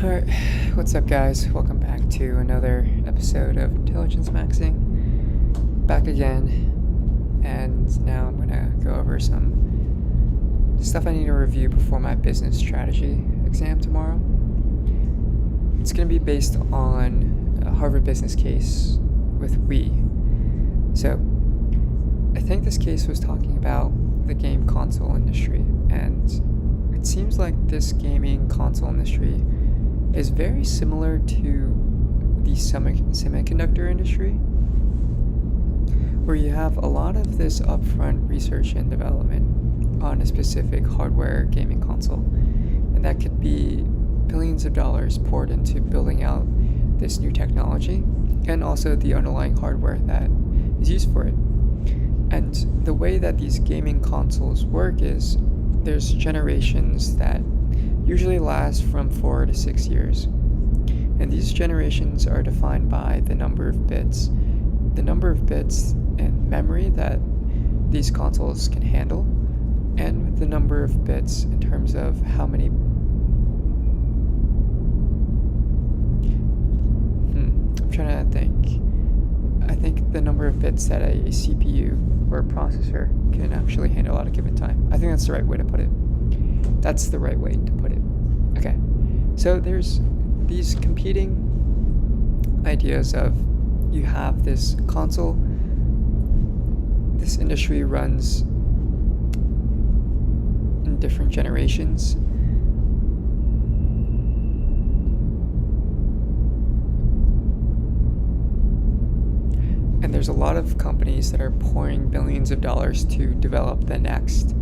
Alright, what's up guys? Welcome back to another episode of Intelligence Maxing. Back again, and now I'm gonna go over some stuff I need to review before my business strategy exam tomorrow. It's gonna be based on a Harvard business case with Wii. So, I think this case was talking about the game console industry, and it seems like this gaming console industry is very similar to the semiconductor industry, where you have a lot of this upfront research and development on a specific hardware gaming console, and that could be billions of dollars poured into building out this new technology and also the underlying hardware that is used for it. And the way that these gaming consoles work is there's generations that usually last from 4 to 6 years. And these generations are defined by the number of bits and memory that these consoles can handle, and the number of bits in terms of how many I'm trying to think. I think the number of bits that a CPU or a processor can actually handle at a given time. I think that's the right way to put it. That's the right way to put it. Okay, so there's these competing ideas of you have this console, this industry runs in different generations. And there's a lot of companies that are pouring billions of dollars to develop the next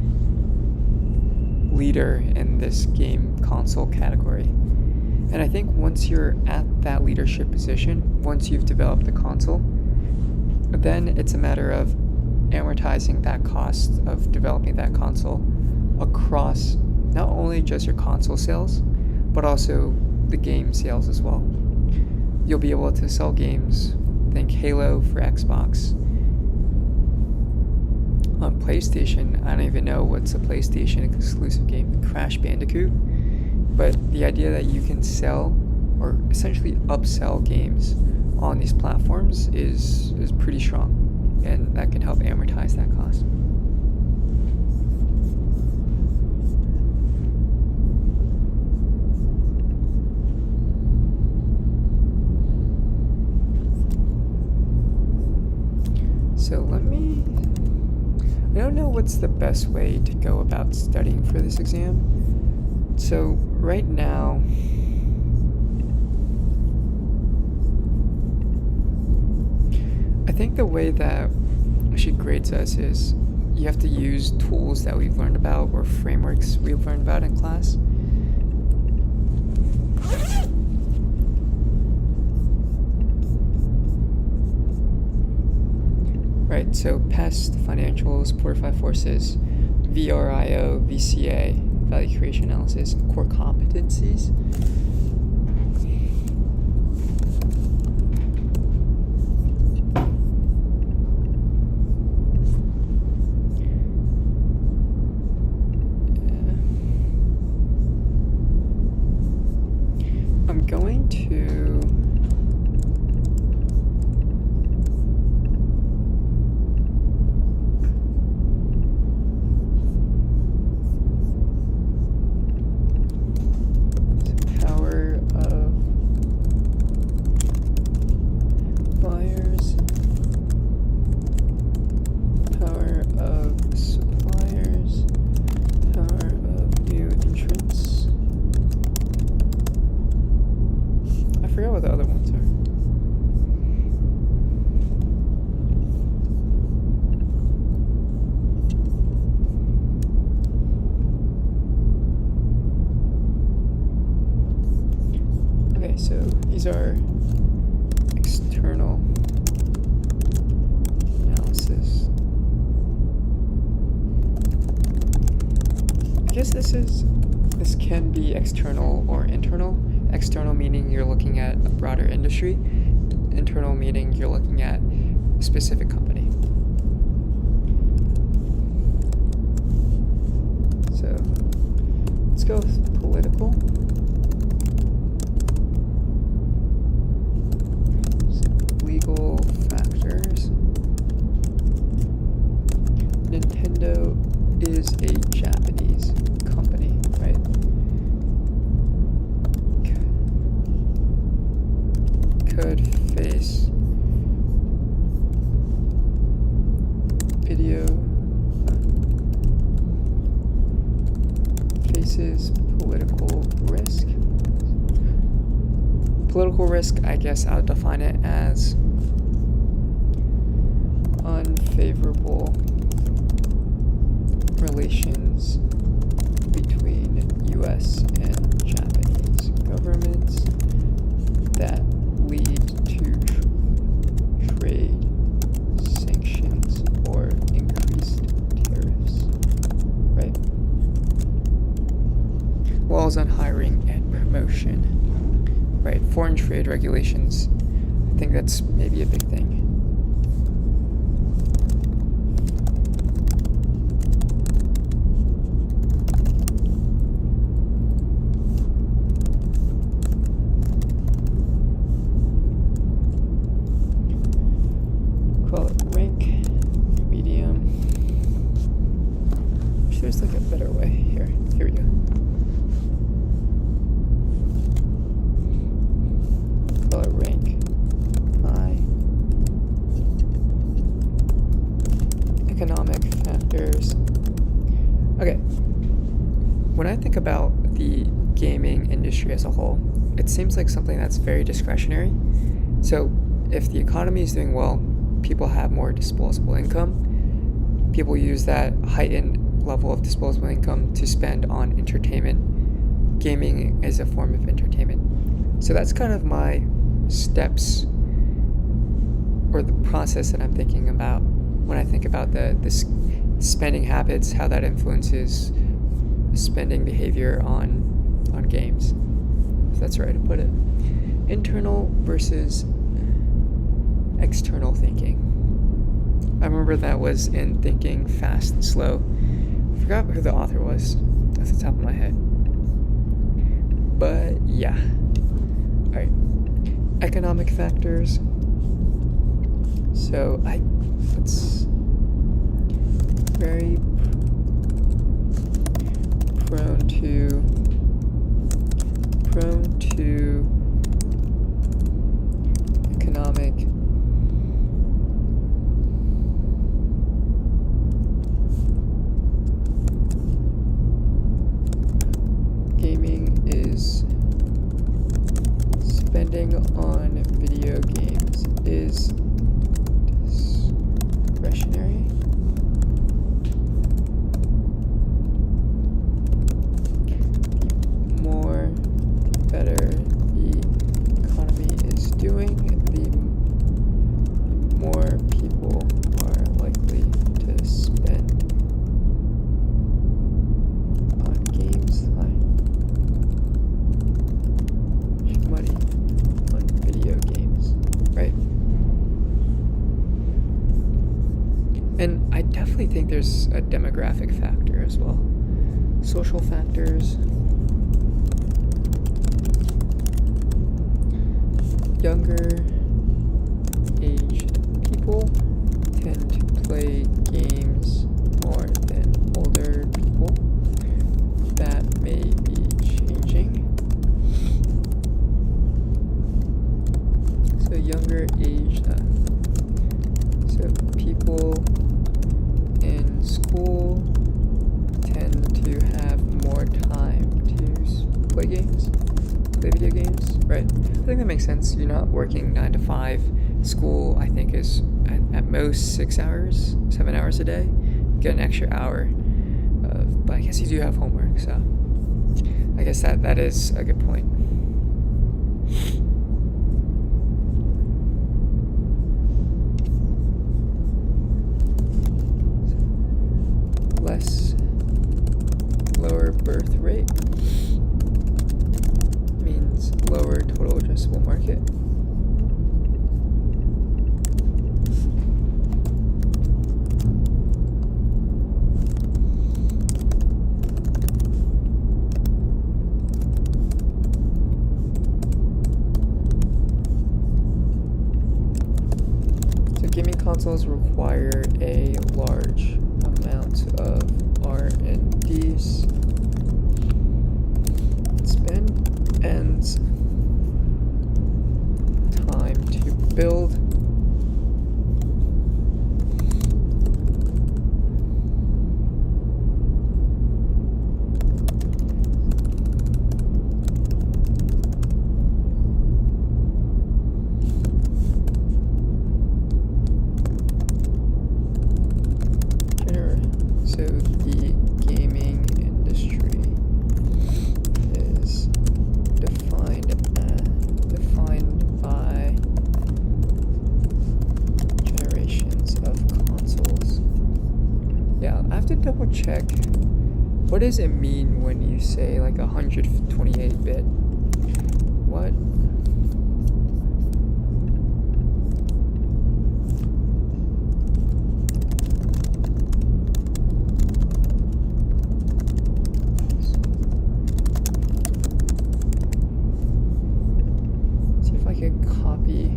leader in this game console category. And I think once you're at that leadership position, once you've developed the console, then it's a matter of amortizing that cost of developing that console across not only just your console sales, but also the game sales as well. You'll be able to sell games, think Halo for Xbox. On PlayStation, I don't even know what's a PlayStation exclusive game, Crash Bandicoot, but the idea that you can sell or essentially upsell games on these platforms is pretty strong, and that can help amortize that cost. So I don't know what's the best way to go about studying for this exam. So right now, I think the way that she grades us is you have to use tools that we've learned about or frameworks we've learned about in class. Right, so PEST, financials, fortified forces, VRIO, VCA, value creation analysis, and core competencies. I'm going to what the other ones are. Okay, so these are external analysis. I guess this can be external or internal. External meaning you're looking at a broader industry. Internal meaning you're looking at a specific company. So let's go with political. Political risk, I guess I'll define it as unfavorable relations between US and Japanese governments that lead to trade sanctions or increased tariffs, right? Laws on hiring and promotion, right? Foreign trade regulations, I think that's maybe a big thing. Call it rank, medium. There's like a better way. Here we go. Call it rank, high. Economic factors. Okay. When I think about the gaming industry as a whole, it seems like something that's very discretionary. So if the economy is doing well, people have more disposable income. People use that heightened level of disposable income to spend on entertainment. Gaming is a form of entertainment. So that's kind of my steps or the process that I'm thinking about when I think about the spending habits, how that influences spending behavior on games. If that's the right way to put it. Internal versus external thinking. I remember that was in Thinking Fast and Slow. I forgot who the author was off the top of my head. But yeah. Alright. Economic factors. So it's very prone to economic gaming is spending on video games is discretionary. The more, the better the economy is doing, the more people are likely to spend on games, money on video games, right? And I definitely think there's a demographic factor as well. Social factors. Younger aged people tend to play games more than older people. That may be changing. So younger age, so people in school tend to have more time to play games, play video games, right? I think that makes sense. You're not working 9 to 5. School, I think, is at most 6 hours, 7 hours a day. Get an extra hour, but I guess you do have homework, so I guess that is a good point. Lower birth rate means lower total addressable market. So gaming consoles require a large amount of R&D spend and time to build. does it mean when you say like 128 bit? What? See if I could copy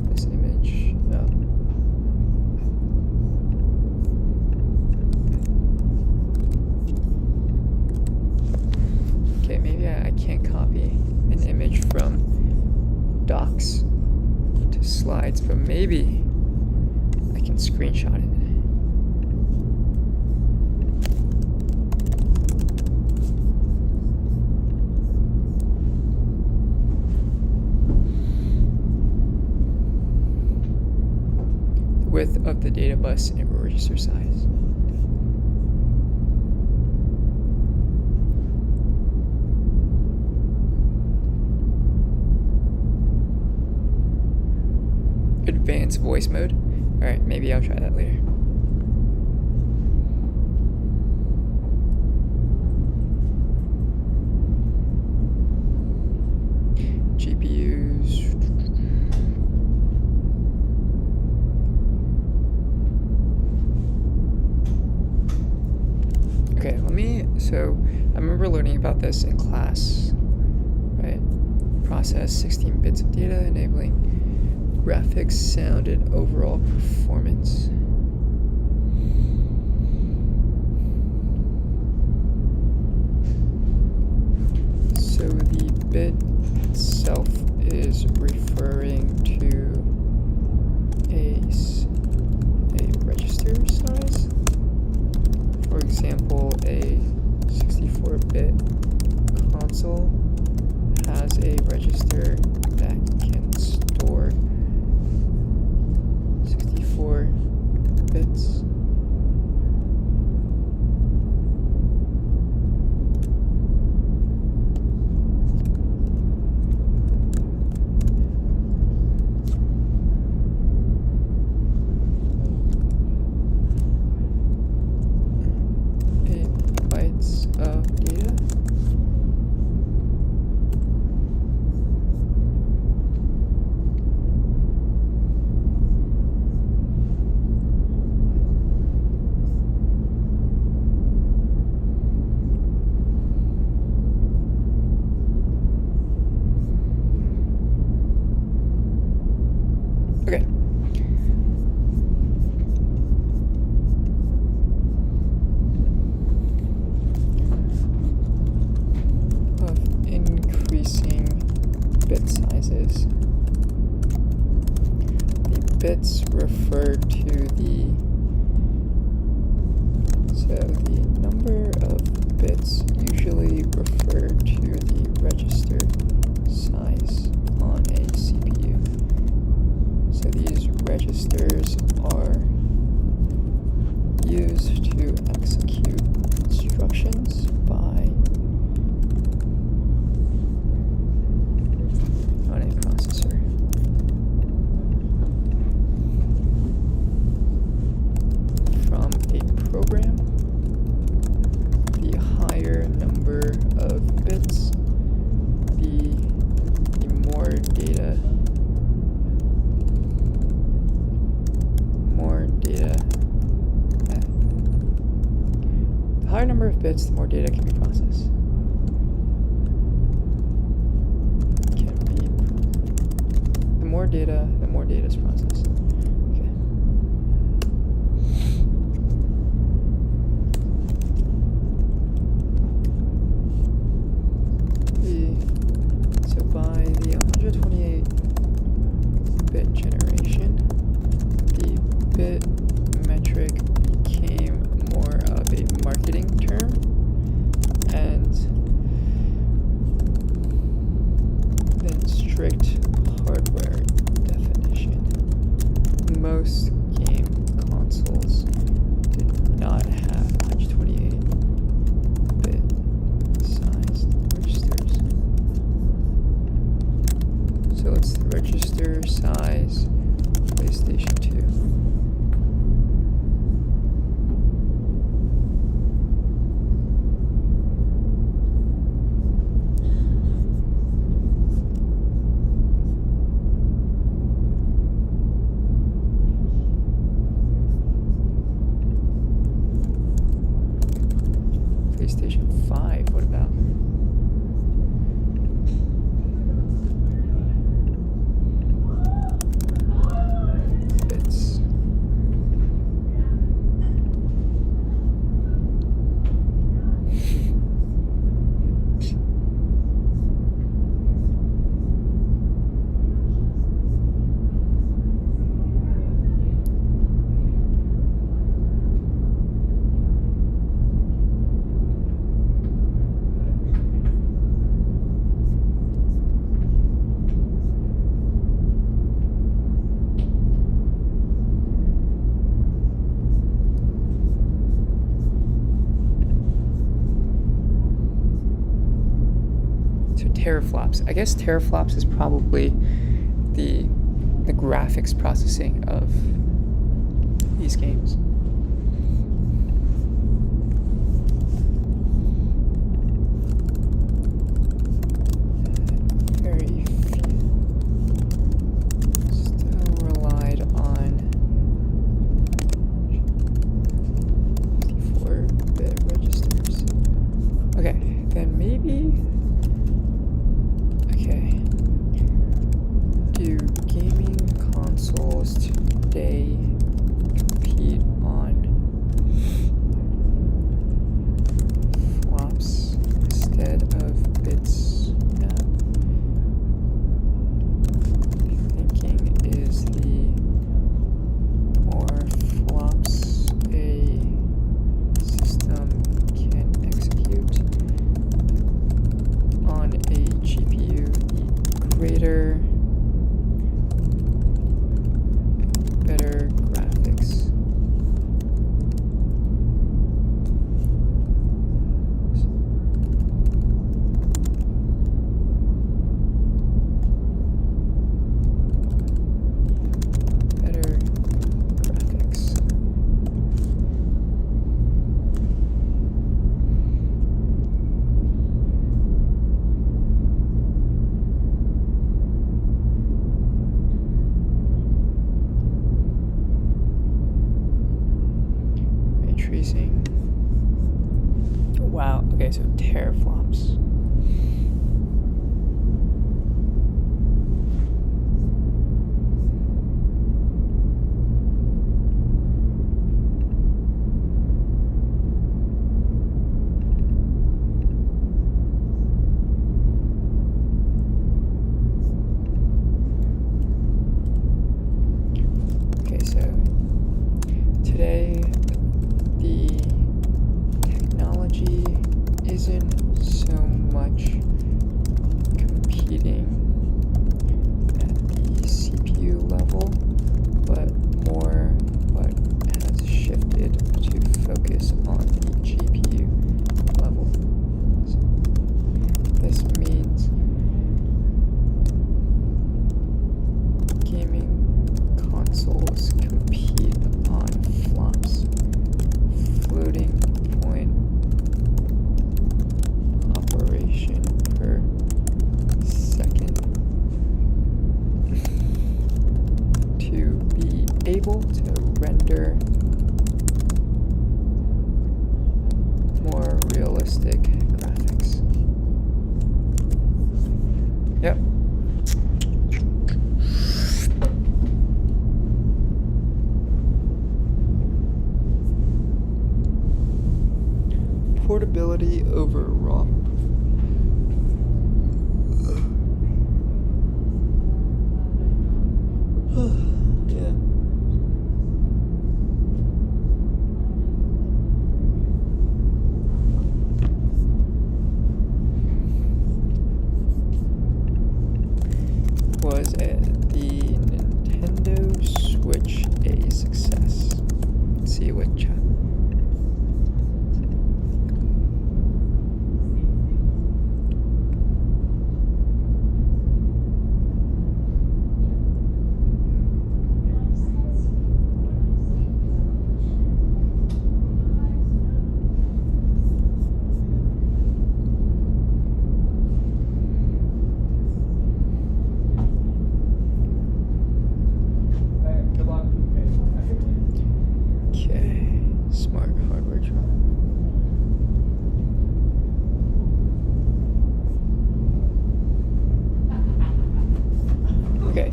this image up. Okay, maybe I can't copy an image from docs to slides, but maybe I can screenshot it. The width of the data bus and register size. Advanced voice mode. Alright, maybe I'll try that later. GPUs. Okay, so I remember learning about this in class, right? Process 16 bits of data, enabling graphics, sound, and overall performance. So the bit itself is referring to a register size. For example, a 64-bit console has a register that can store 64 bits. Okay. Of increasing bit sizes. The bits refer to the number of bits usually refer to the register size on a CPU. So these registers are used to execute instructions on a processor. From a program, the higher number of bits, the more data. The higher number of bits, the more data can be processed. The more data is processed. Okay. So by the 128 bit generation, the bit metric became more of a marketing term, and then strict hardware definition. 5, what about? Bits. Teraflops. I guess teraflops is probably the graphics processing of these games. Very few still relied on 64-bit registers. Okay, then maybe. Do gaming consoles today compete on flops instead of bits now? Thinking is the more flops a system can execute on a GPU, the greater better graphics. Better graphics. Tracing. Wow, okay, so teraflops. Okay, so today the technology isn't so much competing at the CPU level, but more what has shifted to focus on the GPU level. So this means gaming consoles compete on flops. Floating point operation per second to be able to render more realistic graphics. Yep. Portability over raw. Yeah. Was the Nintendo Switch a success? Let's see what chat. Okay.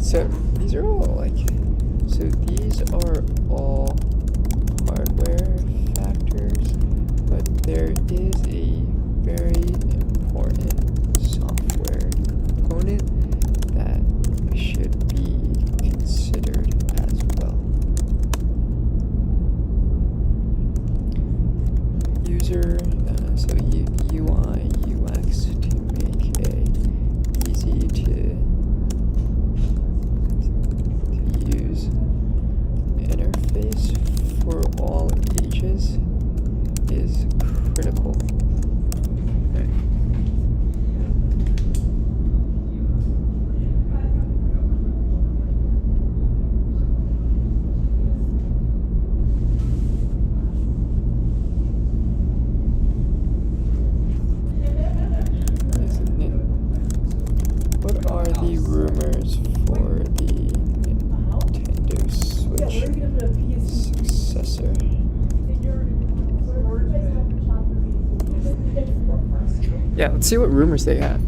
So these are all like, so these are all hardware factors, but there is a very important software component that should be considered as well. User, so UI, UX to make a easy to use interface for all ages is critical. Right. What are the rumors for the Nintendo Switch successor? Yeah, let's see what rumors they have.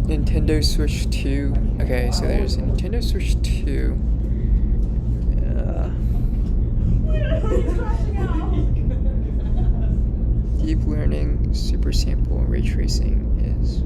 Nintendo Switch 2. Okay, so there's a Nintendo Switch 2. Deep learning, super sample, and ray tracing is.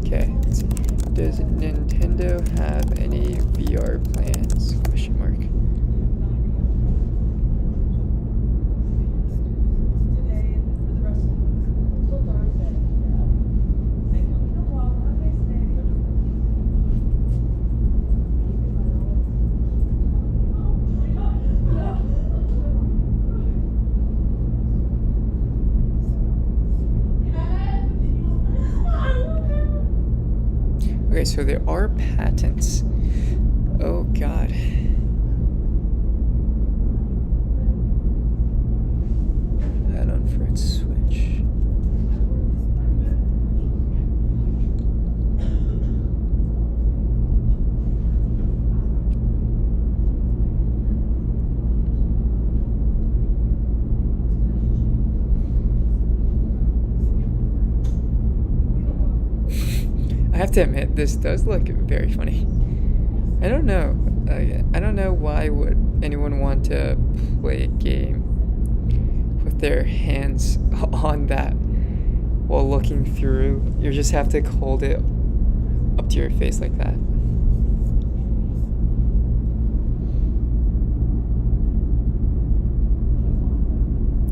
Okay, let's see. Does Nintendo have any VR plans? Question mark. Okay, so there are patents. Oh god. Add-on for its Switch. I have to admit, this does look very funny. I don't know. I don't know why would anyone want to play a game with their hands on that while looking through. You just have to hold it up to your face like that.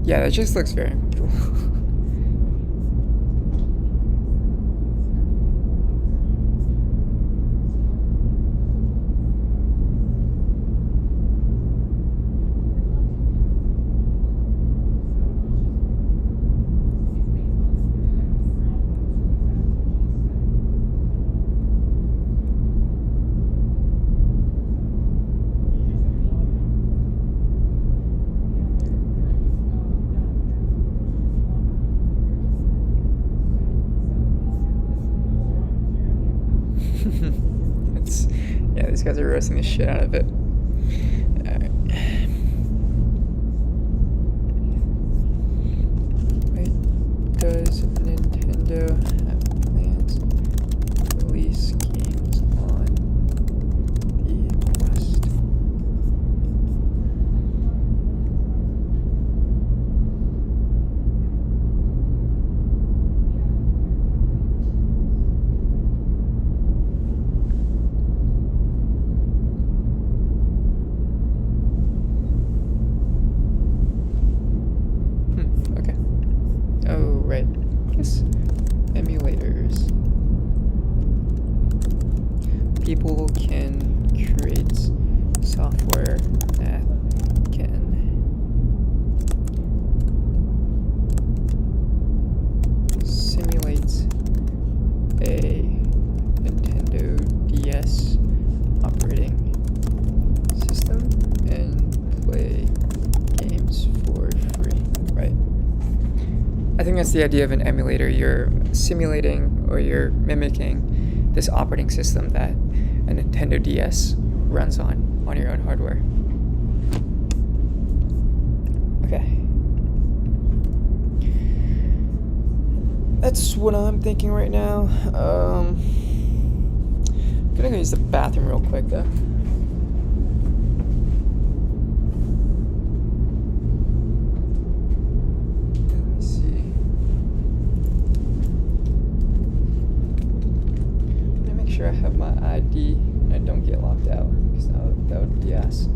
Yeah, that just looks very cool. Yeah, these guys are roasting the shit out of it. Alright. Wait, does Nintendo have plans to release games on the Quest? Okay. Oh, right. Yes. Emulators. People can create software that can simulate a Nintendo DS operating system and play games for free, right? I think that's the idea of an emulator. You're simulating or you're mimicking this operating system that a Nintendo DS runs on your own hardware. Okay. That's what I'm thinking right now. I'm gonna go use the bathroom real quick though. Let me see. Let me make sure I have my ID and I don't get locked out, because that would be ass.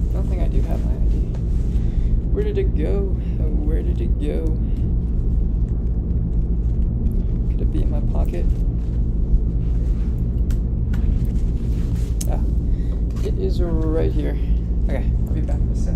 I don't think I do have my ID. Where did it go? Where did it go? Could it be in my pocket? Ah, it is right here. Okay, I'll be back in a sec.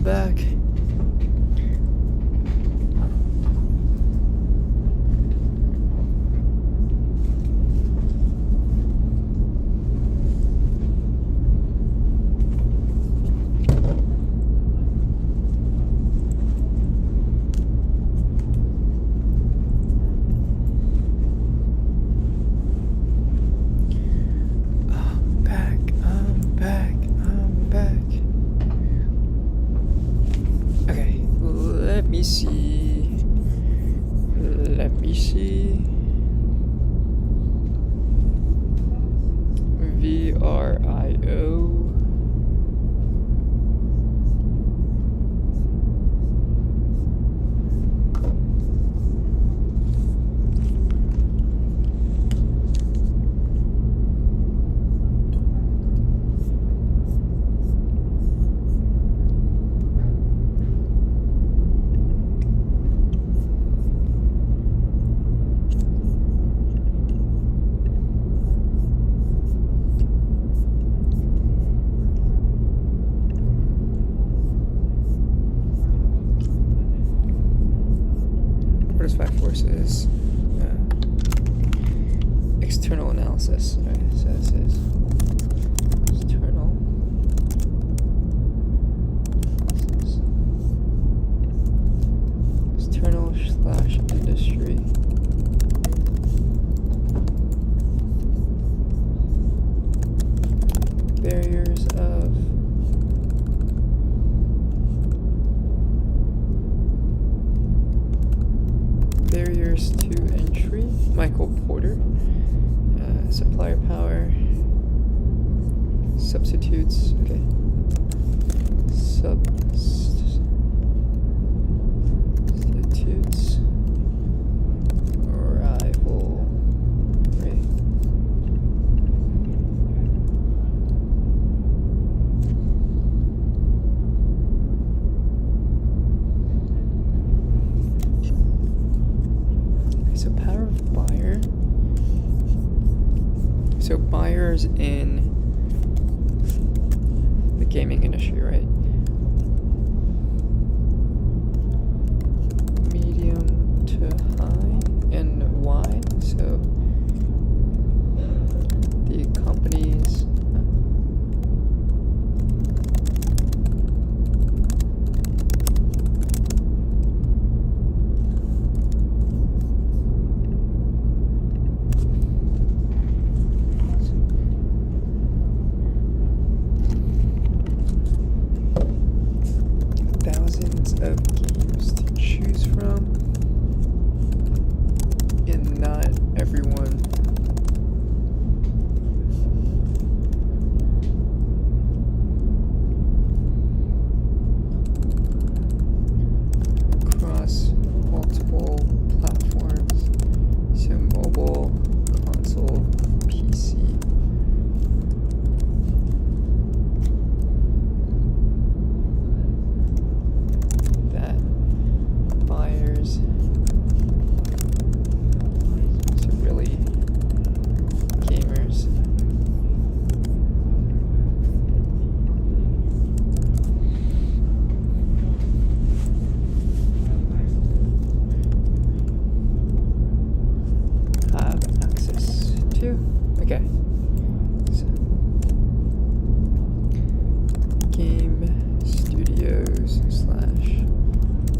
back. Let me see. VRIO. sources. External analysis. Alright, so this is external. External/industry. Barriers to entry. Michael Porter. Supplier power. Substitutes. Okay. Substitutes. Rivalry. So power of buyer. So buyers in the gaming industry, right? Medium to high and wide. So the companies. Thousands of games to choose from, and not everyone across multiple platforms, so mobile, console, PC. So really gamers. Have access to. Okay. So, game studios /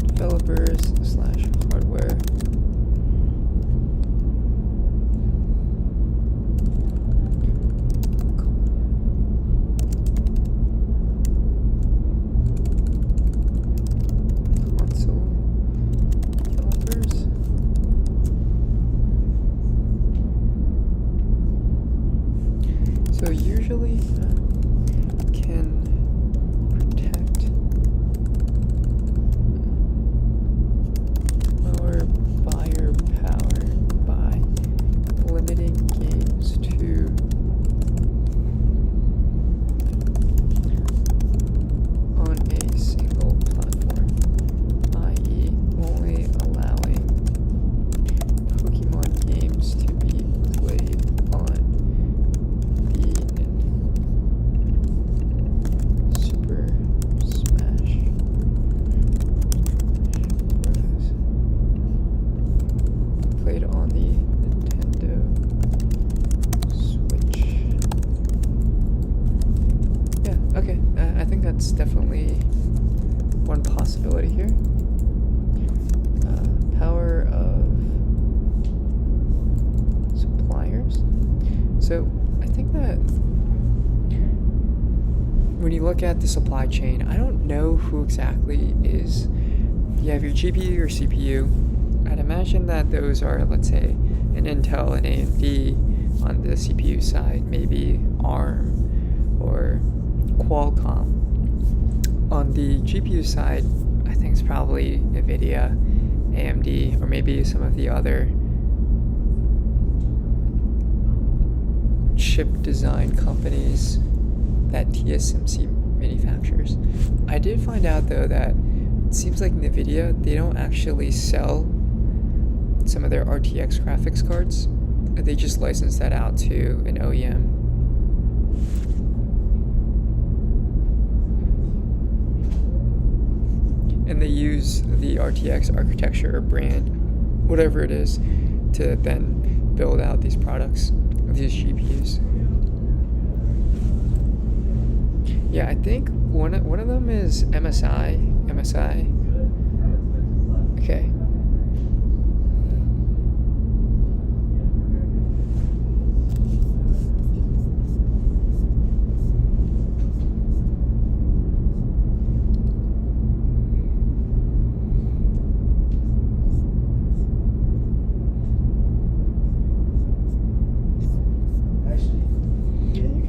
developers / hardware. Console developers. So usually can protect lower buyer power by limiting games to on a single platform, i.e. only allowing Pokemon games to be played on the Super Smash Bros. Played on the Nintendo Switch. Yeah, okay. I think that's definitely one possibility here. Power of suppliers. So I think that when you look at the supply chain, I don't know who exactly is. You have your GPU or CPU. I'd imagine that those are, let's say, an Intel and AMD on the CPU side, maybe ARM or Qualcomm. On the GPU side, I think it's probably NVIDIA, AMD, or maybe some of the other chip design companies that TSMC manufactures. I did find out though that it seems like NVIDIA, they don't actually sell some of their RTX graphics cards. They just license that out to an OEM. And they use the RTX architecture or brand whatever it is, to then build out these products, these GPUs. Yeah, I think one of them is MSI. Okay.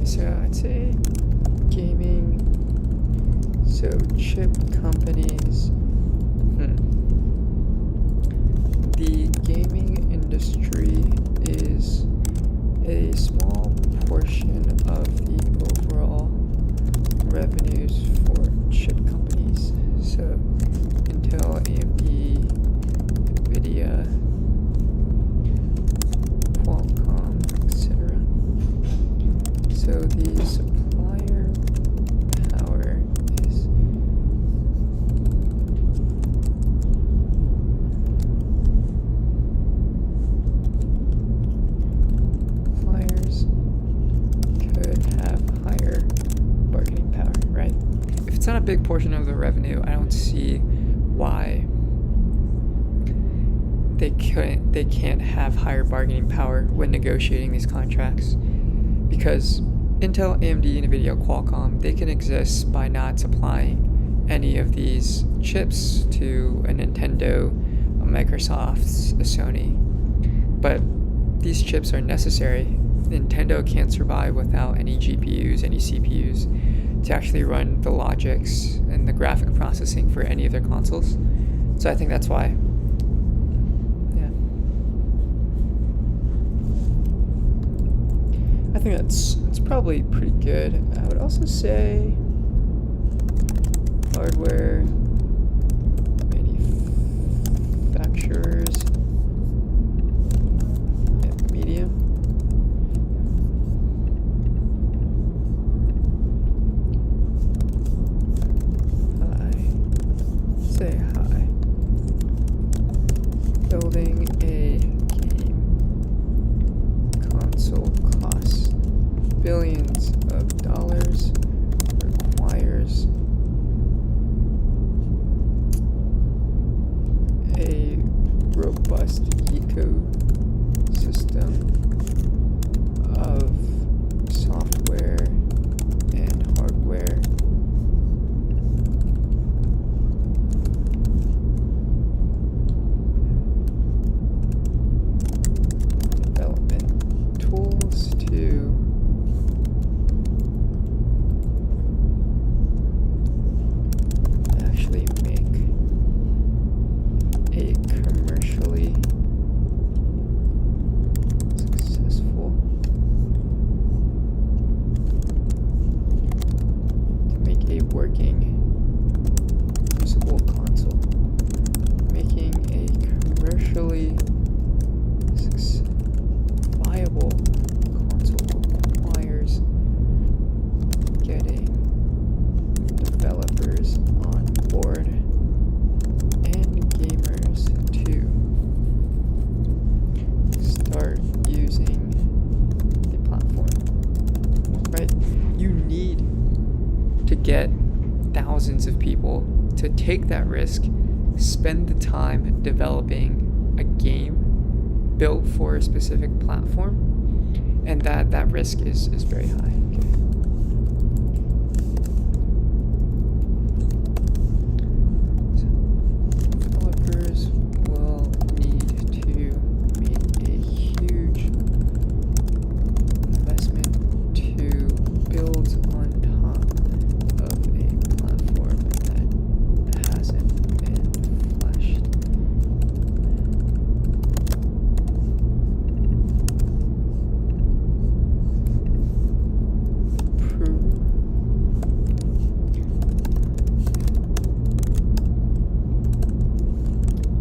So I'd say gaming, so chip companies. The gaming industry is a small portion of the overall revenues for chip companies. So Intel, AMD, Nvidia, Qualcomm, etc. So the supplier power is suppliers could have higher bargaining power, right? If it's not a big portion of the revenue, I don't see why they can't have higher bargaining power when negotiating these contracts. Because Intel, AMD, Nvidia, Qualcomm, they can exist by not supplying any of these chips to a Nintendo, a Microsoft, a Sony. But these chips are necessary. Nintendo can't survive without any GPUs, any CPUs to actually run the logics and the graphic processing for any of their consoles. So I think that's why. I think that's probably pretty good. I would also say hardware manufacturers at medium. High. Say high. Building a game console costs billions of dollars, requires a robust ecosystem of software and hardware. Development tools to actually make a commercially successful, to make a working usable console. Making a commercially viable console requires getting developers on board and gamers to start using the platform, right? You need to get thousands of people to take that risk, spend the time developing a game built for a specific platform, and that risk is very high. Okay. Developers will need to make a huge investment to build on top of a platform that hasn't been fleshed.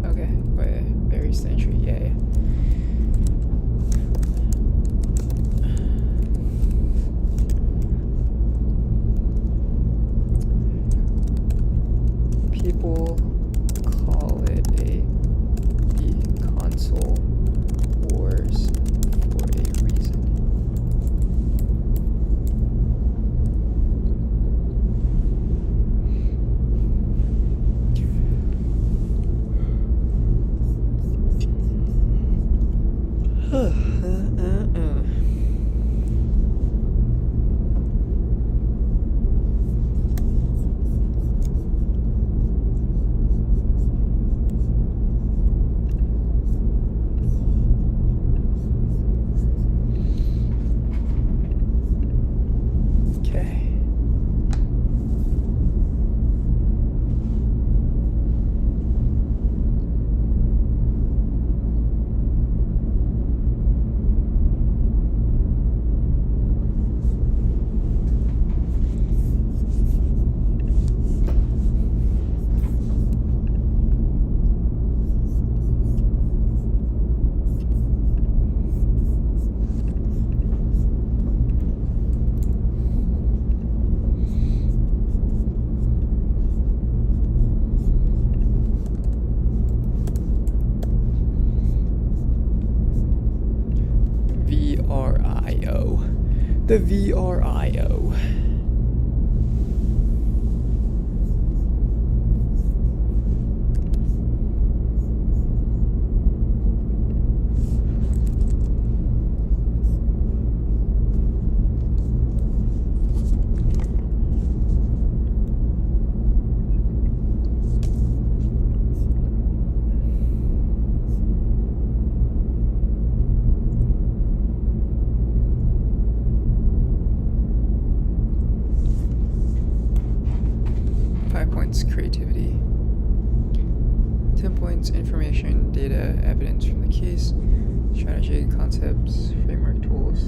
Okay, wait, barriers to entry, yeah. People call it the console wars for a reason. Okay. VRIO. The VRIO. Creativity. 10 points, information, data, evidence from the case, strategy, concepts, framework, tools.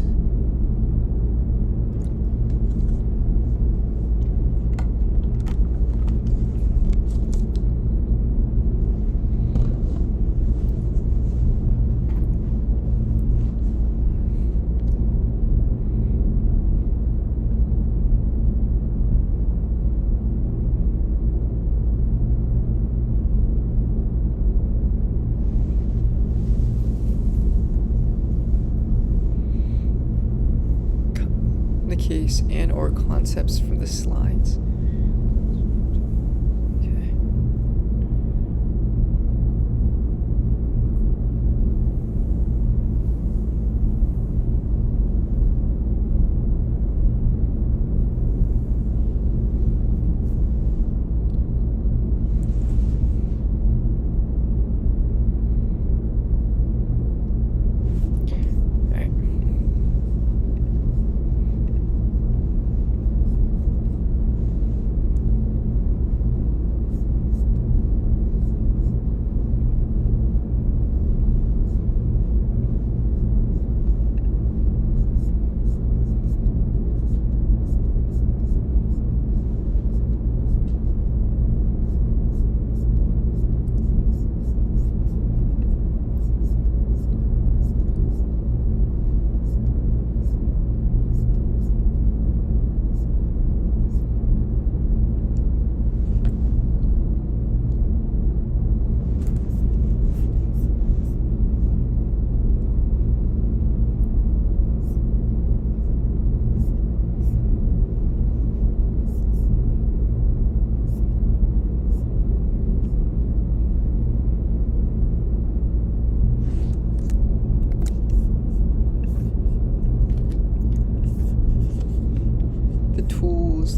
Case and or concepts from the slides. Okay.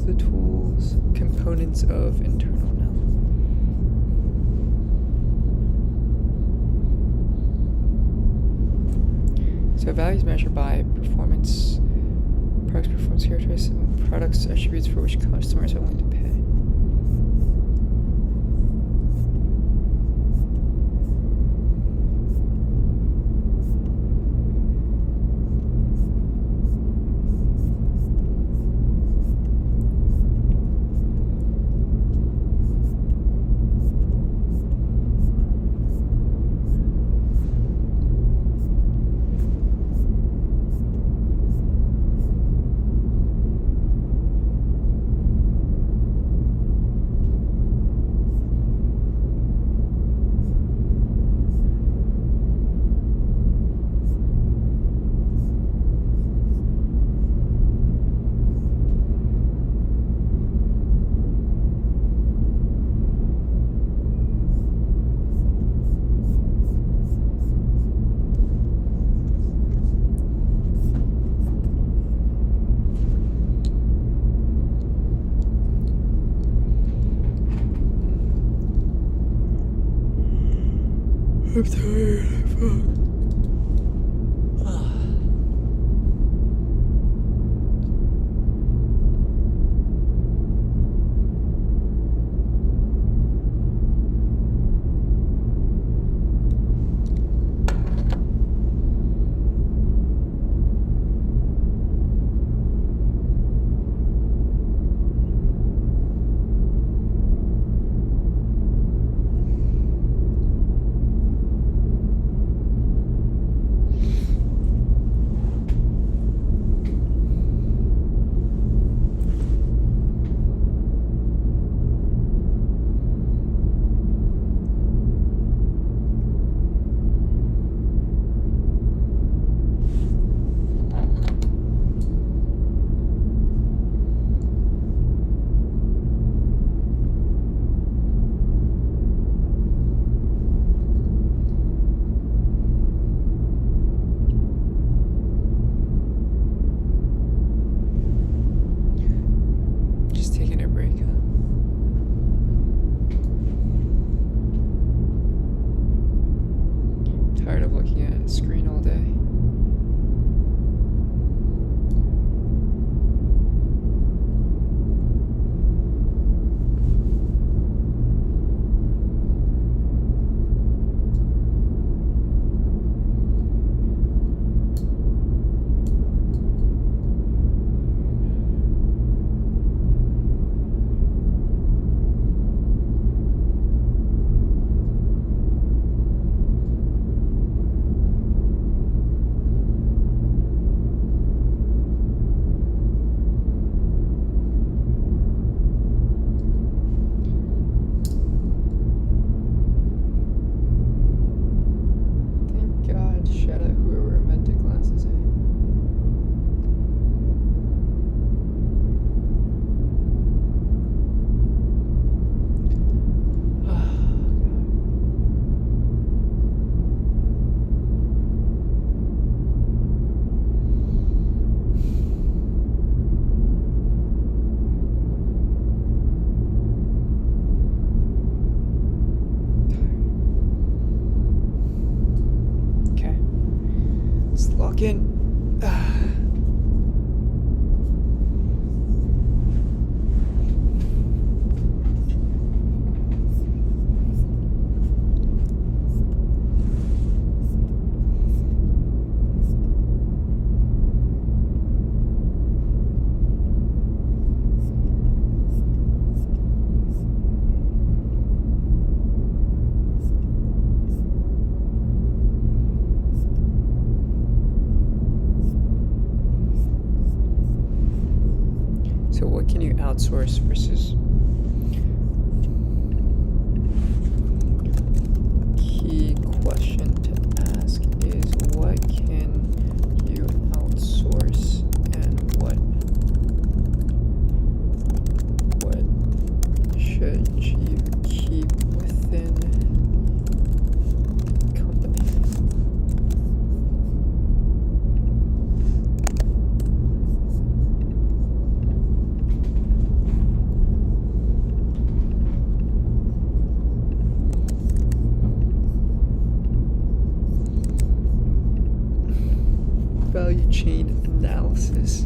The tools, components of internal now. So values measured by performance, products performance characteristics, products attributes for which customers are willing to pay. I'm tired. Fuck. Screen all day. In. So what can you outsource versus key question to ask is what can you outsource and what should you keep within the company? Value chain analysis.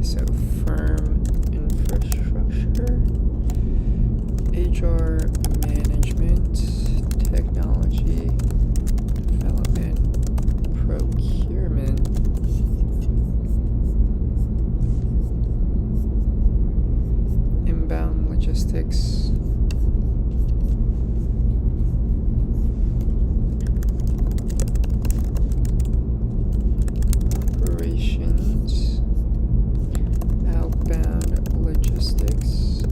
So firm infrastructure, HR management, technology development, procurement, inbound logistics, operations, outbound logistics,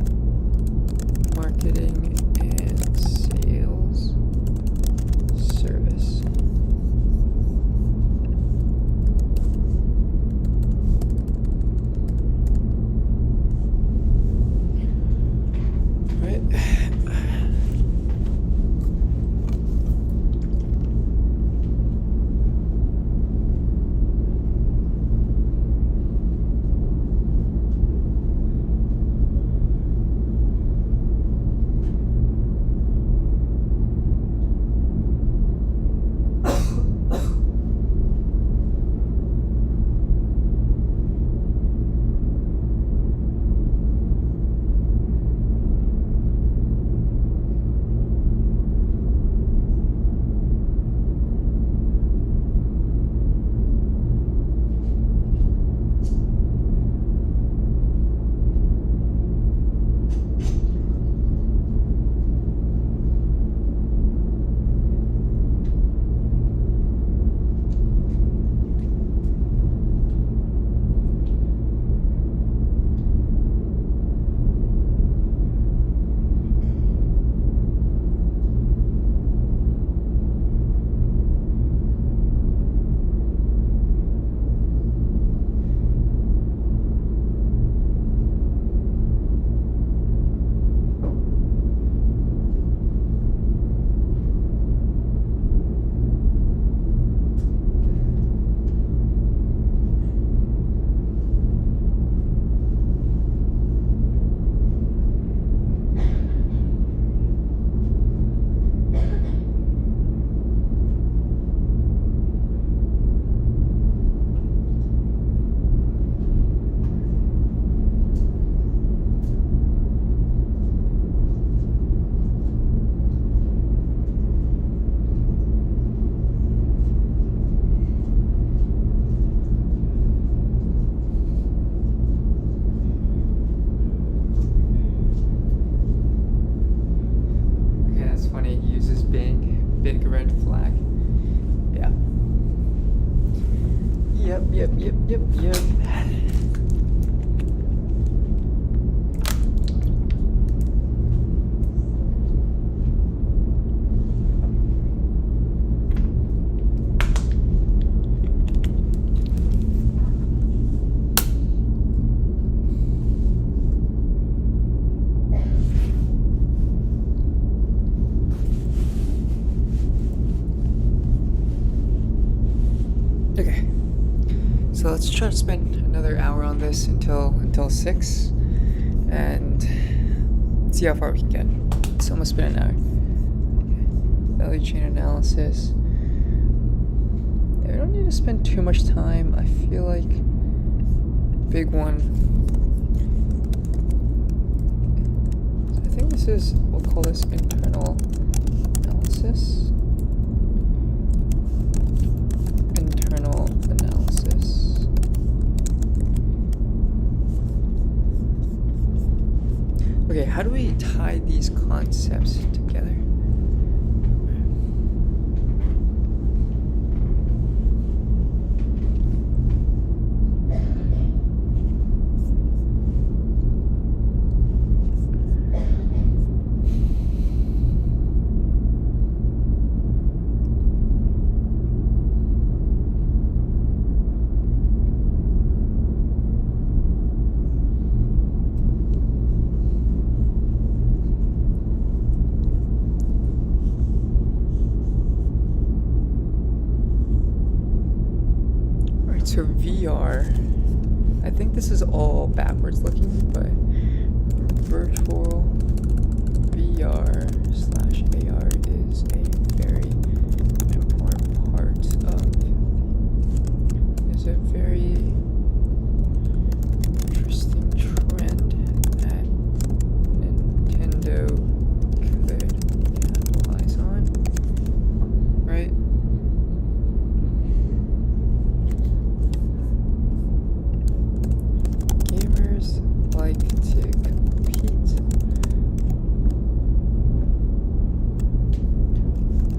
Yep. Okay. So let's try to spend another hour on this until 6 and see how far we can get. It's almost been an hour. Okay. Value chain analysis. Yeah, we don't need to spend too much time. I feel like big one. I think this is, we'll call this internal analysis. Internal analysis. Okay, how do we tie these concepts together? So VR, I think this is all backwards looking, but virtual VR / AR is a very important part of, is a very interesting trend that Nintendo could capitalize on, right? Like to compete,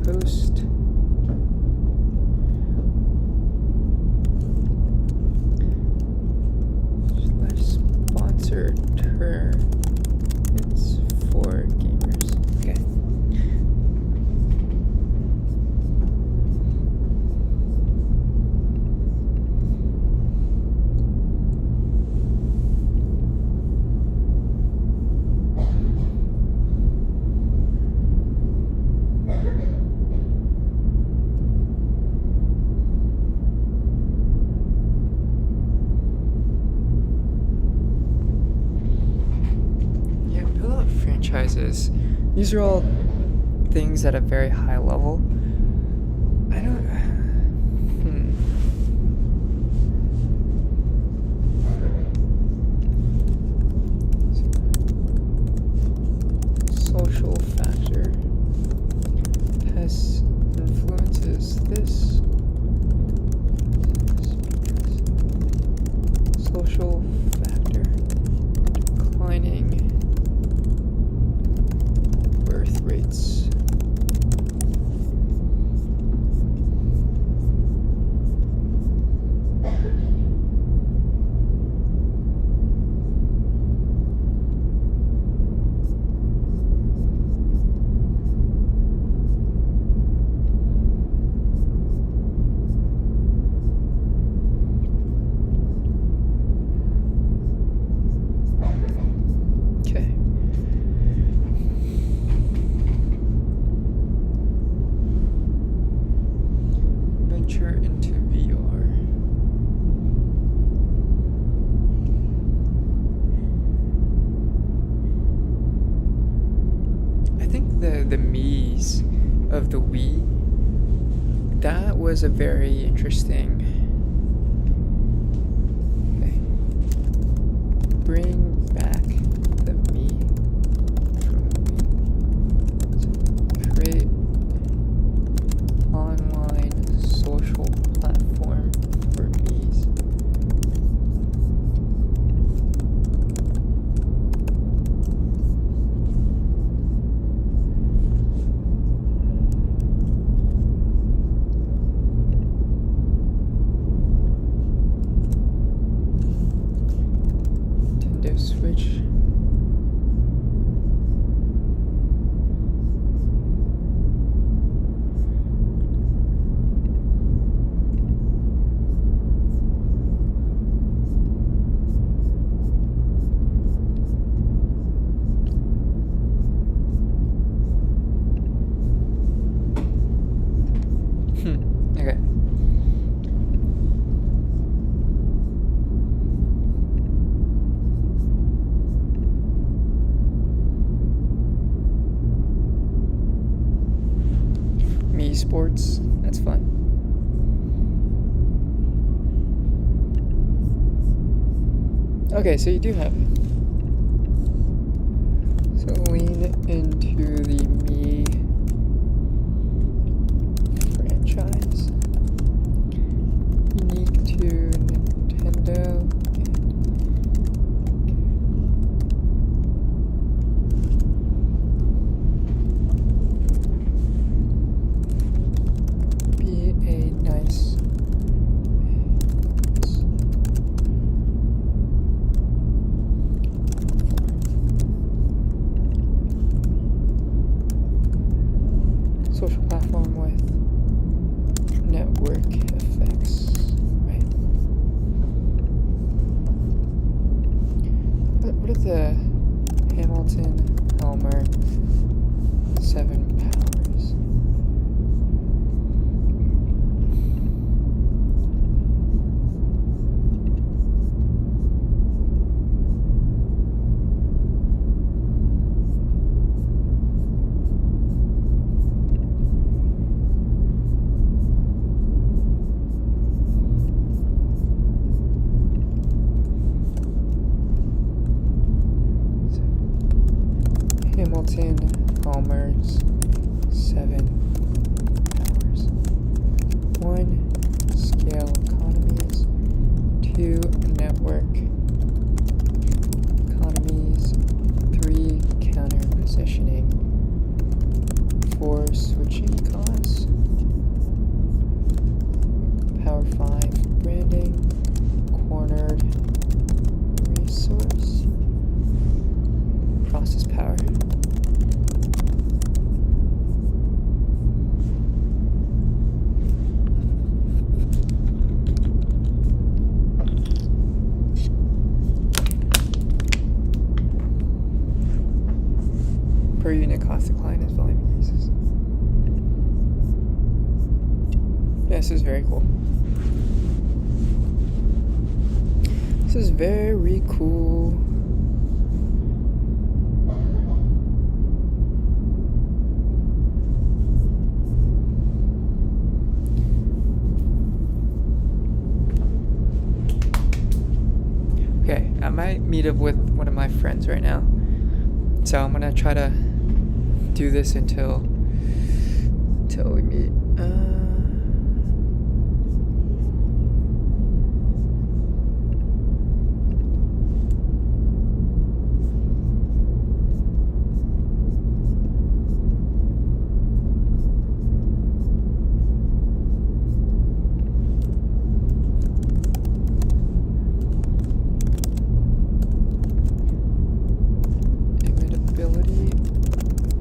host, /sponsor tournaments for gamers. Okay. Franchises. These are all things at a very high level. I don't. Social factor has influences this. Social factor declining birth rates. Okay. Venture into VR. I think the Mii's of the Wii, that was a very interesting. Okay. Bring back the Mii from Wii. So create online social platform for Mii's. esports. That's fun. Okay, so you do have it. So lean into the Me franchise. Unique to Nintendo. Be a nice social platform with network effects, right? What are the Hamilton-Helmer 7 powers? Hamilton-Helmer's 7 powers. 1. Scale economies. 2. Network economies. 3. Counter positioning. 4. Switching costs. Power 5. Branding. Cornered resource. Process power. Per unit cost decline as volume increases. Yeah, this is very cool. This is very cool. Okay, I might meet up with one of my friends right now. So I'm gonna try to do this until we meet.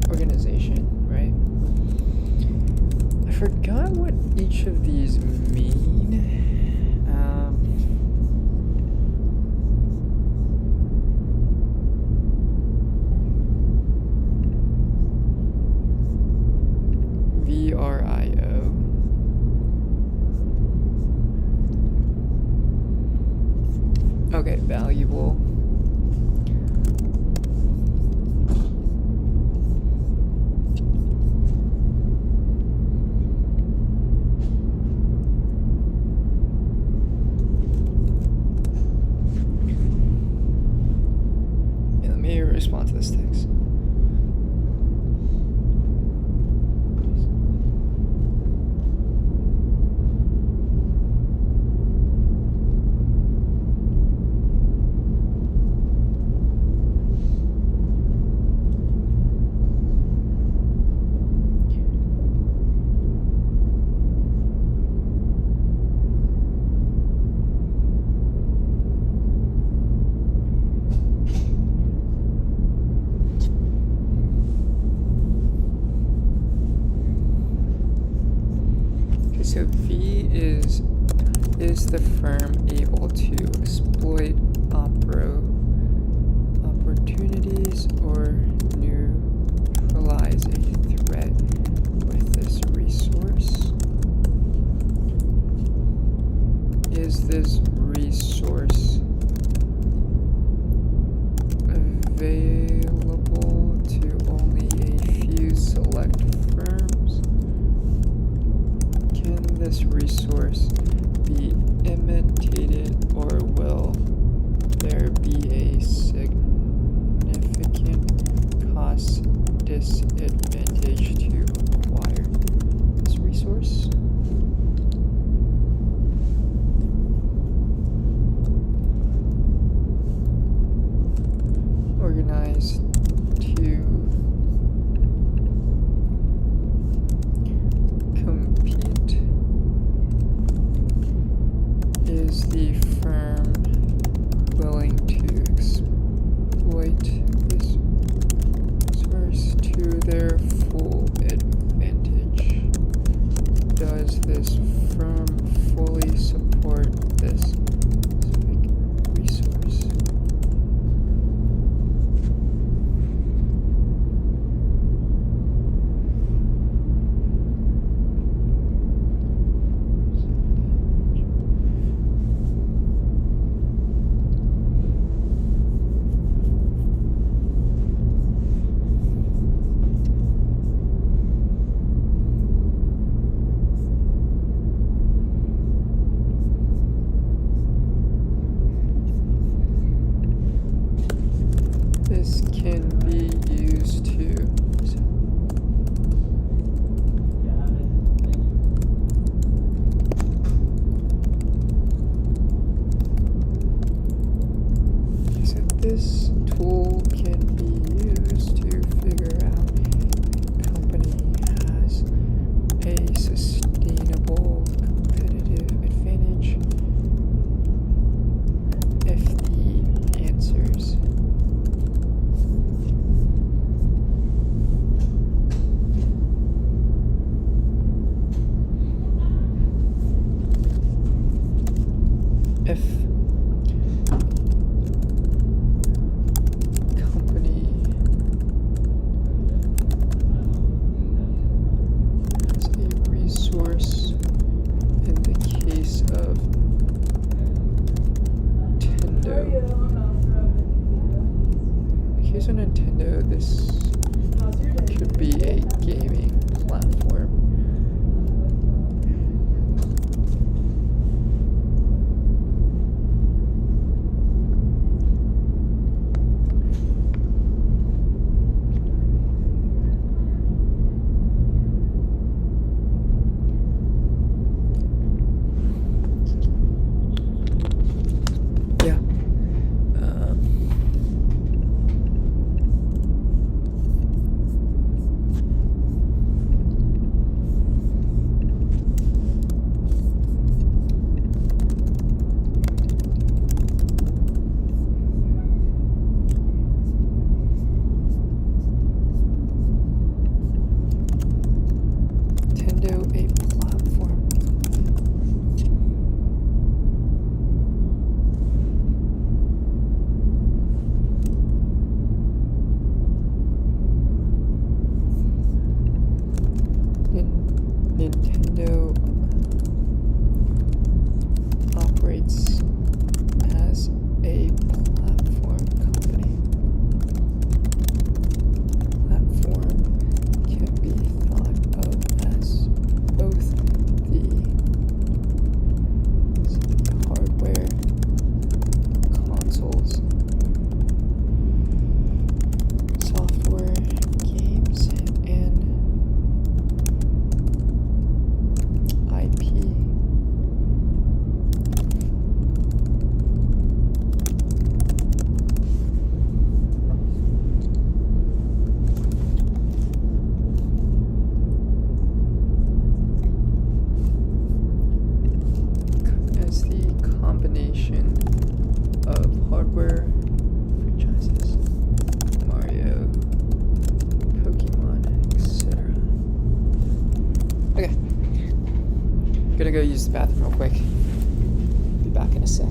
Organization, right? I forgot what each of these mean. VRIO. Okay, valuable. Respond to this text. So V is the firm able to exploit opportunities or neutralize a threat with this resource? Is this resource available to only a few select firms? 1. this advantage to acquire this resource. Organize to compete. Is the firm willing to exploit this resource to their full advantage? Does this firm fully support this specific resource? This can be used to this tool can be used to figure out if a company has a sustainable competitive advantage. If the answers if company has a resource, in the case of Nintendo, in the case of Nintendo, this could be a gaming platform. Yeah. Nintendo, a platform. Nintendo operates as a platform company. Platform can be thought of as both the hardware, consoles, software, games, and IP. As the combination of hardware franchises, Mario, Pokemon, etc. Okay. Gonna go use the bathroom real quick. Be back in a sec.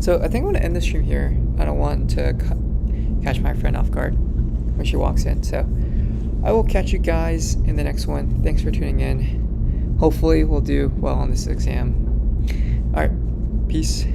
So I think I'm going to end the stream here. I don't want to catch my friend off guard when she walks in. So I will catch you guys in the next one. Thanks for tuning in. Hopefully we'll do well on this exam. Alright, peace.